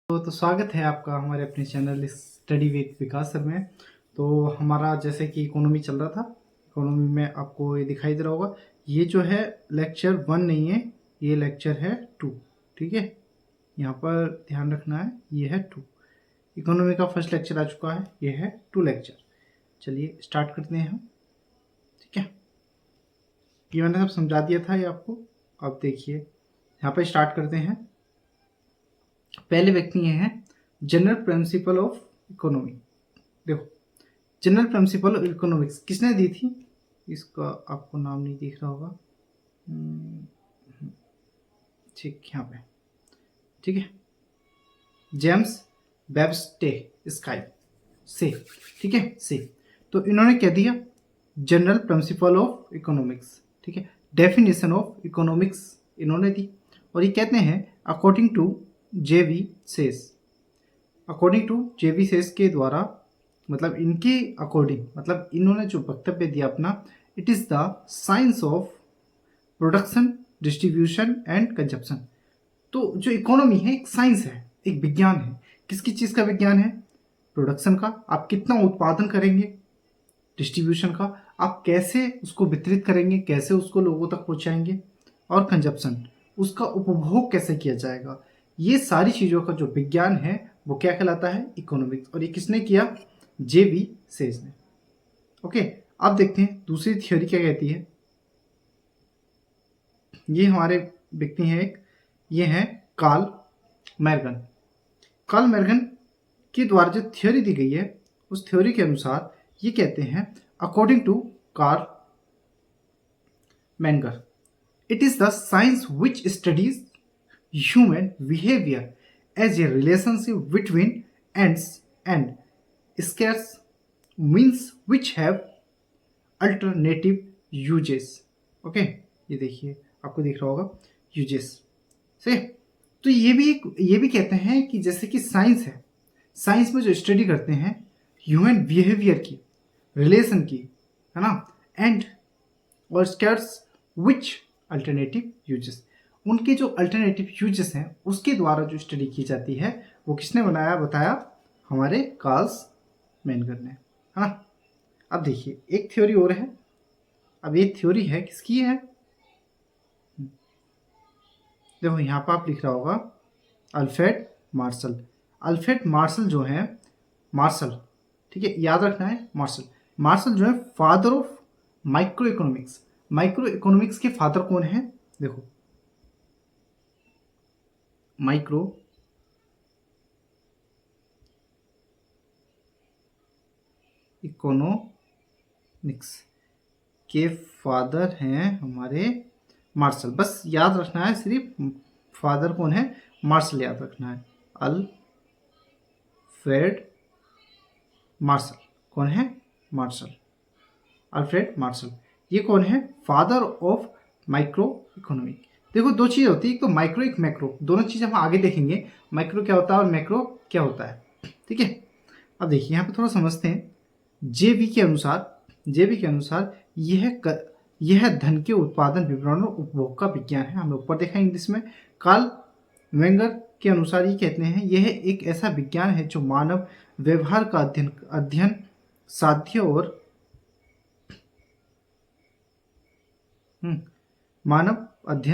तो स्वागत है आपका हमारे अपने channel study with Vikas sir में। तो हमारा जैसे कि इकोनॉमी चल रहा था, इकोनॉमी में आपको ये दिखाई दे रहा होगा, ये जो है लेक्चर 1 नहीं है, ये लेक्चर है 2। ठीक है, यहाँ पर ध्यान रखना है, ये है 2। इकोनॉमी का फर्स्ट लेक्चर आ चुका है, ये है 2 लेक्चर। चलिए स्टार्ट करते हैं हम। ठीक है, ये मैंने सब समझा दिया था ये आपको। अब देखिए यहाँ पर स्टार्ट करते हैं। पहले व्यक्ति ये हैं जनरल प्रिंसिपल ऑफ इकोनॉमी। देखो, जनरल प्रिंसिपल ऑफ इकोनॉमिक्स किसने दी थी, इसका आपको नाम नहीं दिख रहा होगा। ठीक, यहाँ पे ठीक है, जेम्स वेबस्टे स्काई से। ठीक है, से। तो इन्होंने क्या दिया, जनरल प्रिंसिपल ऑफ इकोनॉमिक्स। ठीक है, डेफिनेशन ऑफ इकोनॉमिक्स इन्होंने दी, और ये कहते हैं अकॉर्डिंग टू जेवी सेस। अकॉर्डिंग टू जेवी सेस के द्वारा, मतलब इनके अकॉर्डिंग, मतलब इन्होंने जो वक्तव्य दिया अपना, it is the science of production, distribution and consumption. तो जो इकोनॉमी है एक साइंस है, एक विज्ञान है। किसकी चीज़ का विज्ञान है? प्रोडक्शन का, आप कितना उत्पादन करेंगे। डिस्ट्रीब्यूशन का, आप कैसे उसको वितरित करेंगे, कैसे उसको लोगों तक पहुंचाएंगे। और कंजप्शन, उसका उपभोग कैसे किया जाएगा। ये सारी चीज़ों का जो विज्ञान है वो क्या कहलाता है? इकोनॉमिक्स। और ये किसने किया? जेवी सेज ने। ओके, अब देखते हैं दूसरी थ्योरी क्या कहती है। ये हमारे व्यक्ति हैं एक, ये हैं कार्ल मैर्गन। कार्ल मैर्गन के द्वारा जो थ्योरी दी गई है, उस थ्योरी के अनुसार ये कहते हैं, according to Carl Menger, it is the science which studies human behavior as a relationship between ends and scarce means which have alternative uses. Okay, ये देखिए आपको दिख रहा होगा uses से। तो ये भी कहते हैं कि जैसे कि साइंस है, साइंस में जो स्टडी करते हैं ह्यूमन बिहेवियर की, रिलेशन की, है ना, एंड और स्कैर्स विच अल्टरनेटिव यूजेस, उनके जो अल्टरनेटिव यूजेस हैं उसके द्वारा जो स्टडी की जाती है वो किसने बताया? हमारे कार्ल मैंगर ने, है ना। अब देखिए एक थ्योरी और है। अब ये थ्योरी है किसकी है? देखो यहाँ पर आप लिख रहा होगा अल्फ्रेड मार्शल। अल्फ्रेड मार्शल जो है, मार्शल, ठीक है, याद रखना है, मार्शल जो है father of micro economics. Micro economics के फादर कौन है? देखो, माइक्रो इकोनॉमिक्स के फादर हैं हमारे मार्शल। बस याद रखना है, सिर्फ फादर कौन है? मार्शल याद रखना है। अल्फ्रेड मार्शल कौन है? Marshall, Alfred Marshall. ये कौन है? Father of micro economic. देखो दो चीज़ होती है, एक तो माइक्रो, एक मैक्रो। दोनों चीज़ हम आगे देखेंगे, माइक्रो क्या होता है और मैक्रो क्या होता है। ठीक है, अब देखिए यहाँ पे थोड़ा समझते हैं। जेबी के अनुसार यह धन के उत्पादन, वितरण और उपभोग का विज्ञान है। हमें ऊपर देखा इंग्लिश में। कार्ल मैंगर के अनुसार ये कहते हैं, यह एक ऐसा विज्ञान है जो मानव व्यवहार का अध्ययन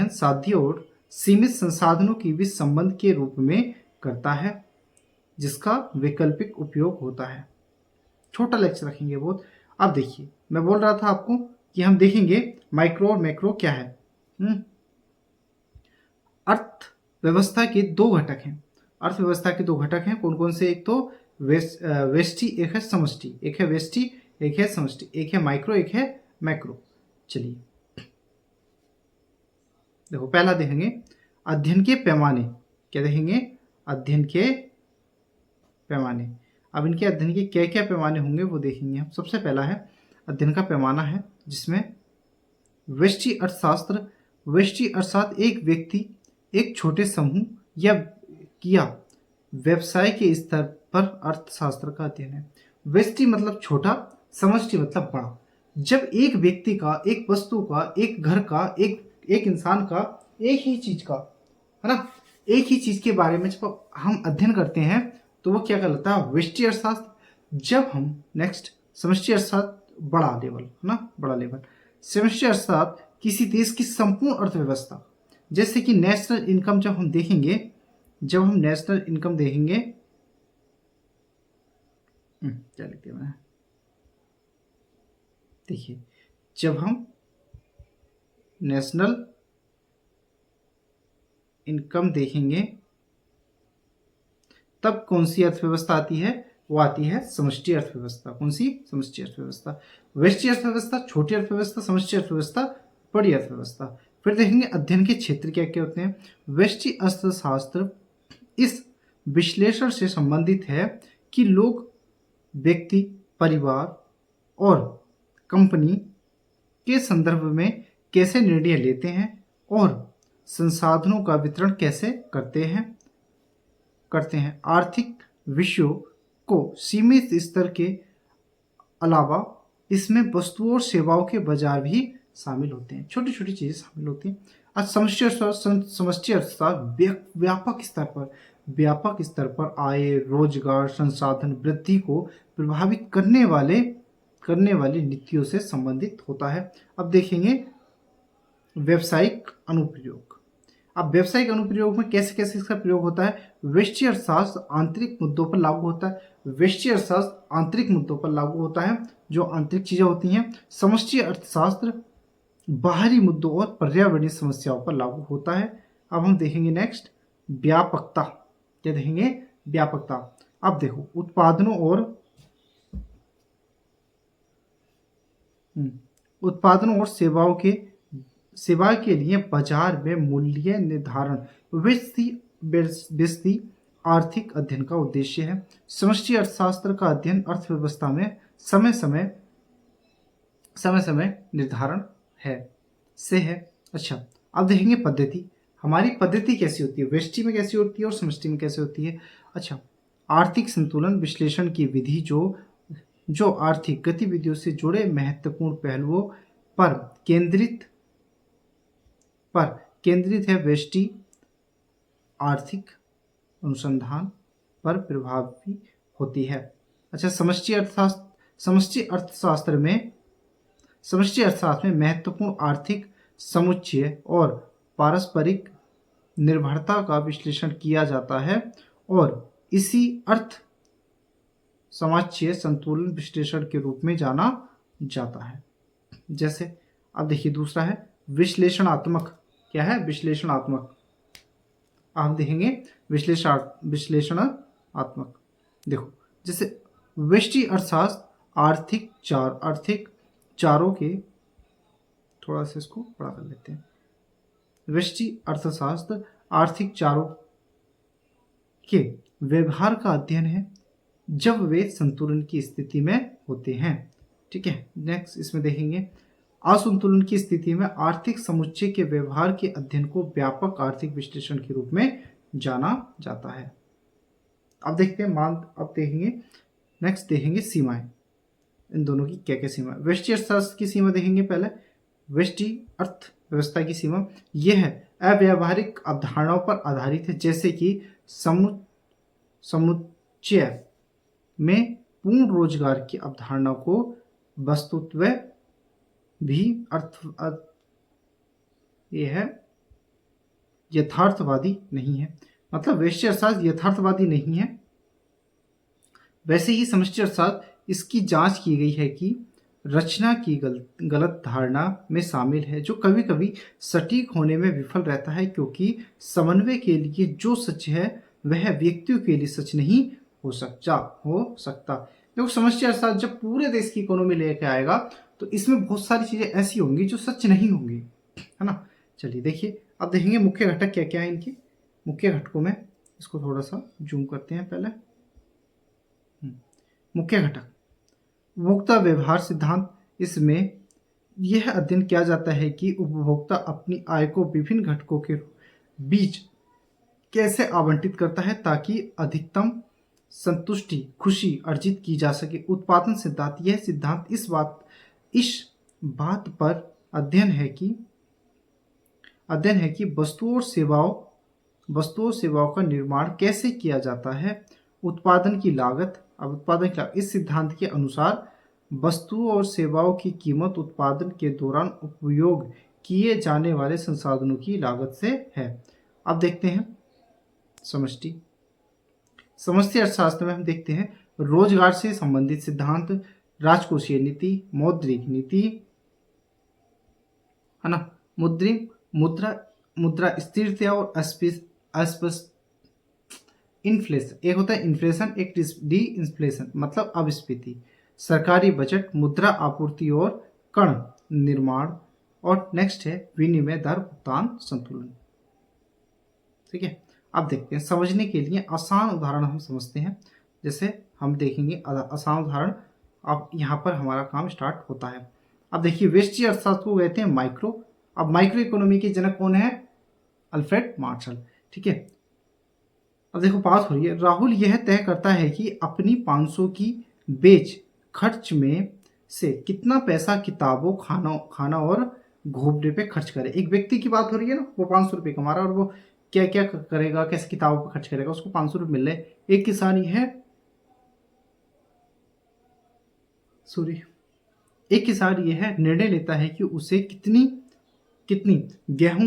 साध्य और सीमित संसाधनों के बीच संबंध के रूप में करता है, जिसका वैकल्पिक उपयोग होता है। छोटा लेक्चर रखेंगे बहुत। अब देखिए, मैं बोल रहा था आपको कि हम देखेंगे माइक्रो और मैक्रो क्या है। अर्थव्यवस्था के दो घटक हैं। अर्थव्यवस्था के दो घटक हैं, कौन कौन से? एक तो वेष्टि, एक है समष्टि। एक है वेष्टि, एक है समष्टि। एक है माइक्रो, एक है मैक्रो। चलिए देखो, पहला देखेंगे अध्ययन के पैमाने। क्या देखेंगे? अध्ययन के पैमाने। अब इनके अध्ययन के क्या क्या पैमाने होंगे वो देखेंगे हम। सबसे पहला है अध्ययन का पैमाना है, जिसमें व्यष्टि अर्थशास्त्र। व्यष्टि अर्थशास्त्र एक व्यक्ति, एक छोटे समूह या व्यवसाय के स्तर पर अर्थशास्त्र का अध्ययन है। व्यष्टि मतलब छोटा, समष्टि मतलब बड़ा। जब एक व्यक्ति का, एक वस्तु का, एक घर का, एक इंसान का, एक ही चीज का, है ना, एक ही चीज के बारे में जब हम अध्ययन करते हैं तो वो क्या कहलाता है, व्यष्टि अर्थशास्त्र। जब हम नेक्स्ट समष्टि अर्थशास्त्र, बड़ा लेवल है ना, बड़ा लेवल समष्टि अर्थशास्त्र किसी देश की संपूर्ण अर्थव्यवस्था, जैसे कि नेशनल इनकम जब हम देखेंगे, जब हम नेशनल इनकम देखेंगे, क्या लिखते हैं, देखिए जब हम नेशनल इनकम देखेंगे तब कौन सी अर्थव्यवस्था आती है, वो आती है समष्टि अर्थव्यवस्था। कौन सी, समष्टि अर्थव्यवस्था। व्यष्टि अर्थव्यवस्था छोटी अर्थव्यवस्था, समष्टि अर्थव्यवस्था बड़ी अर्थव्यवस्था। फिर देखेंगे अध्ययन के क्षेत्र क्या क्या होते हैं। व्यष्टि अर्थशास्त्र इस विश्लेषण से संबंधित है कि लोग, व्यक्ति, परिवार और कंपनी के संदर्भ में कैसे निर्णय लेते हैं और संसाधनों का वितरण कैसे करते हैं। आर्थिक विषयों को सीमित स्तर के अलावा इसमें वस्तुओं और सेवाओं के बाजार भी शामिल होते हैं, छोटी छोटी चीजें शामिल होती हैं। आज समष्टि अर्थशास्त्र व्यापक स्तर पर आय, रोजगार, संसाधन वृद्धि को प्रभावित करने वाली नीतियों से संबंधित होता है। अब देखेंगे व्यावसायिक अनुप्रयोग। अब व्यावसायिक अनुप्रयोग में कैसे कैसे इसका प्रयोग होता है। व्यष्टि अर्थशास्त्र आंतरिक मुद्दों पर लागू होता है। व्यष्टि अर्थशास्त्र आंतरिक मुद्दों पर लागू होता है, जो आंतरिक चीजें होती हैं। समष्टि अर्थशास्त्र बाहरी मुद्दों और पर्यावरणीय समस्याओं पर लागू होता है। अब हम देखेंगे नेक्स्ट व्यापकता। क्या देखेंगे, व्यापकता। अब देखो उत्पादनों और सेवा के लिए बाजार में मूल्य निर्धारण व्यष्टि आर्थिक अध्ययन का उद्देश्य है। समष्टि अर्थशास्त्र का अध्ययन अर्थव्यवस्था में समय समय निर्धारण है। अच्छा, अब देखेंगे पद्धति। हमारी पद्धति कैसी होती है, व्यष्टि में कैसी होती है और समष्टि में कैसी होती है। अच्छा, आर्थिक संतुलन विश्लेषण की विधि जो आर्थिक गतिविधियों से जुड़े महत्वपूर्ण पहलुओं पर केंद्रित है। व्यष्टि आर्थिक अनुसंधान पर प्रभावी होती है। अच्छा, समष्टि अर्थशास्त्र में महत्वपूर्ण आर्थिक समुच्चय और पारस्परिक निर्भरता का विश्लेषण किया जाता है और इसी अर्थ समाच्य संतुलन विश्लेषण के रूप में जाना जाता है। जैसे अब देखिए दूसरा है विश्लेषणात्मक। क्या है, विश्लेषणात्मक। आप देखेंगे विश्लेषणात्मक। देखो जैसे व्यष्टि अर्थशास्त्र आर्थिक चारों के, थोड़ा सा इसको बड़ा कर लेते हैं। व्यष्टि अर्थशास्त्र आर्थिक चारों के व्यवहार का अध्ययन है जब वे संतुलन की स्थिति में होते हैं। ठीक है, नेक्स्ट इसमें देखेंगे असंतुलन की स्थिति में आर्थिक समुच्चय के व्यवहार के अध्ययन को व्यापक आर्थिक विश्लेषण के रूप में जाना जाता है। अब देखते हैं अब देखेंगे नेक्स्ट देखेंगे सीमाएं, इन दोनों की क्या क्या सीमा। व्यष्टि अर्थशास्त्र की सीमा देखेंगे पहले। व्यष्टि अर्थव्यवस्था की सीमा यह अव्यावहारिक अवधारणाओं पर आधारित है, जैसे कि समुच्चय में पूर्ण रोजगार की अवधारणा को वस्तुत्व भी यह है यथार्थवादी नहीं है। मतलब व्यष्टि अर्थशास्त्र यथार्थवादी नहीं है। वैसे ही समष्टि अर्थशास्त्र इसकी जांच की गई है कि रचना की गलत धारणा में शामिल है, जो कभी कभी सटीक होने में विफल रहता है, क्योंकि समन्वय के लिए जो सच है वह व्यक्तियों के लिए सच नहीं हो सकता। देखो समष्टि अर्थशास्त्र जब पूरे देश की इकोनॉमी लेके आएगा तो इसमें बहुत सारी चीजें ऐसी होंगी जो सच नहीं होंगी, है ना। चलिए देखिए अब देखेंगे मुख्य घटक क्या क्या है इनके। मुख्य घटकों में इसको थोड़ा सा जूम करते हैं पहले। मुख्य घटक उपभोक्ता व्यवहार सिद्धांत। इसमें यह अध्ययन किया जाता है कि उपभोक्ता अपनी आय को विभिन्न घटकों के बीच कैसे आवंटित करता है ताकि अधिकतम संतुष्टि, खुशी अर्जित की जा सके। उत्पादन सिद्धांत। यह सिद्धांत इस बात पर अध्ययन है कि वस्तुओं और सेवाओं वस्तुओं सेवाओं का निर्माण कैसे किया जाता है, उत्पादन की लागत। अब उत्पादन की लागत, इस सिद्धांत के अनुसार वस्तुओं और सेवाओं की कीमत उत्पादन के दौरान उपयोग किए जाने वाले संसाधनों की लागत से है। अब देखते हैं समष्टि। समष्टि अर्थशास्त्र में हम देखते हैं रोजगार से संबंधित सिद्धांत, राजकोषीय नीति, मौद्रिक नीति, है ना, मुद्रा मुद्रा स्थिरता और अस्पष्ट इन्फ्लेशन। एक होता है इन्फ्लेशन, एक डी इन्फ्लेशन मतलब अपस्फीति। सरकारी बजट, मुद्रा आपूर्ति और कण निर्माण, और नेक्स्ट है विनिमय दर भुगतान संतुलन। ठीक है, अब देखते हैं समझने के लिए आसान उदाहरण हम समझते हैं। जैसे हम देखेंगे आसान उदाहरण, अब यहाँ पर हमारा काम स्टार्ट होता है। अब देखिए व्यष्टि अर्थशास्त्र को कहते हैं माइक्रो। अब माइक्रो इकोनॉमी के जनक कौन है? Alfred Marshall. ठीक है, अब देखो बात हो रही है, राहुल यह तय करता है कि अपनी 500 की बेच खर्च में से कितना पैसा किताबों, खाना और घूमने पे खर्च करे। एक व्यक्ति की बात हो रही है ना, वो 500 रुपये कमा रहा है और वो क्या क्या करेगा, कैसे किताबों पर खर्च करेगा, उसको 500 रुपये मिल रहे। एक किसान ये है निर्णय लेता है कि उसे कितनी गेहूं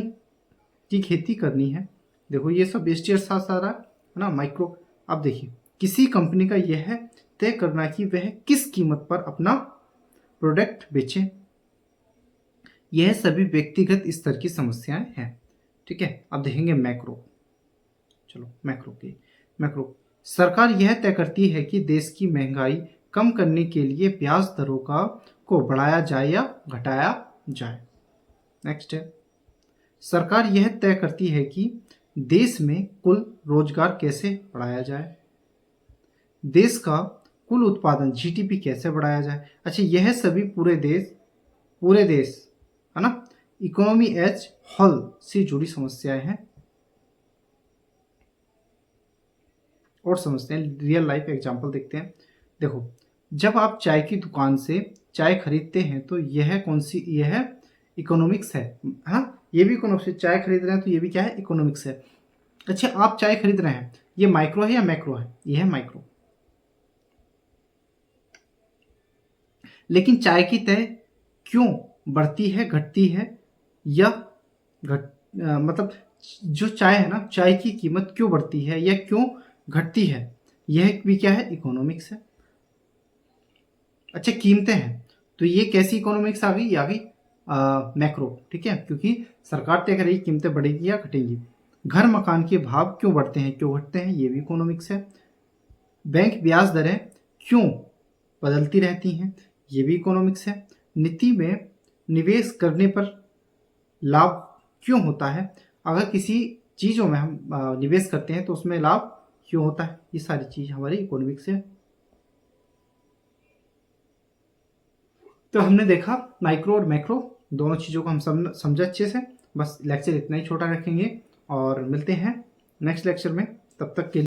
की खेती करनी है। देखो ये सब व्यष्टि अर्थशास्त्र आ रहा है ना, माइक्रो। अब देखिए किसी कंपनी का यह तय करना कि वह किस कीमत पर अपना प्रोडक्ट बेचे। यह सभी व्यक्तिगत स्तर की समस्याएं हैं। ठीक है, अब देखेंगे मैक्रो। चलो मैक्रो सरकार यह तय करती है कि देश की महंगाई कम करने के लिए ब्याज दरों को बढ़ाया जाए या घटाया जाए। नेक्स्ट है सरकार यह तय करती है कि देश में कुल रोजगार कैसे बढ़ाया जाए, देश का कुल उत्पादन जीडीपी कैसे बढ़ाया जाए। अच्छा, यह सभी पूरे देश है ना, इकोनॉमी एज होल से जुड़ी समस्याएं हैं। और समझते हैं, रियल लाइफ एग्जांपल देखते हैं। देखो जब आप चाय की दुकान से चाय खरीदते हैं तो यह कौन सी, यह इकोनॉमिक्स है। हाँ, ये भी इकोनॉमिक्स, चाय खरीद रहे हैं तो ये भी क्या है, इकोनॉमिक्स है। अच्छा, आप चाय खरीद रहे हैं, ये माइक्रो है या मैक्रो है? ये है माइक्रो। लेकिन चाय की तय क्यों बढ़ती है, घटती है, या मतलब जो चाय है ना, चाय की कीमत क्यों बढ़ती है या क्यों घटती है, यह भी क्या है, इकोनॉमिक्स है। अच्छा, कीमतें हैं तो ये कैसी इकोनॉमिक्स आ गई? मैक्रो। ठीक है, क्योंकि सरकार तय करेगी कीमतें बढ़ेगी या घटेंगी। घर मकान के भाव क्यों बढ़ते हैं, क्यों घटते हैं, ये भी इकोनॉमिक्स है। बैंक ब्याज दरें क्यों बदलती रहती हैं, ये भी इकोनॉमिक्स है। नीति में निवेश करने पर लाभ क्यों होता है, अगर किसी चीज़ों में हम निवेश करते हैं तो उसमें लाभ क्यों होता है, ये सारी चीज़ हमारी इकोनॉमिक्स है। तो हमने देखा माइक्रो और मैक्रो दोनों चीज़ों को हम समझे अच्छे से। बस लेक्चर इतना ही छोटा रखेंगे और मिलते हैं नेक्स्ट लेक्चर में। तब तक के लिए